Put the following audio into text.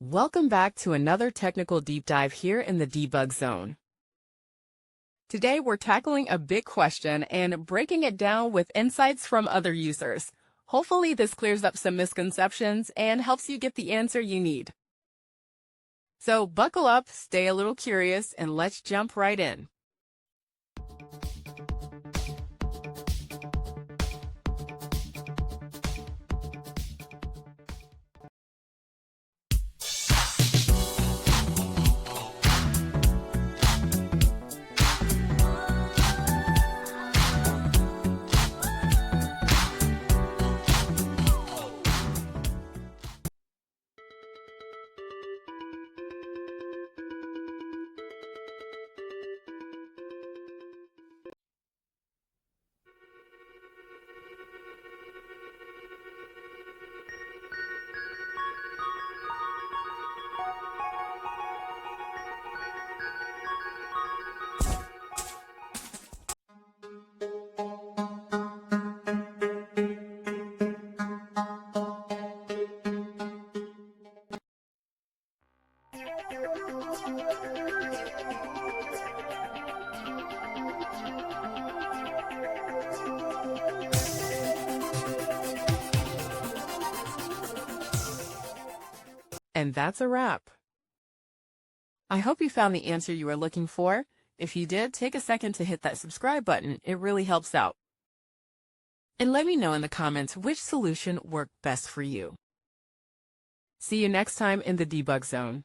Welcome back to another technical deep dive here in the debug zone. Today we're tackling a big question and breaking it down with insights from other users. Hopefully this clears up some misconceptions and helps you get the answer you need. So buckle up, stay a little curious, and let's jump right in. And that's a wrap. I hope you found the answer you were looking for. If you did, take a second to hit that subscribe button. It really helps out. And let me know in the comments which solution worked best for you. See you next time in the debug zone.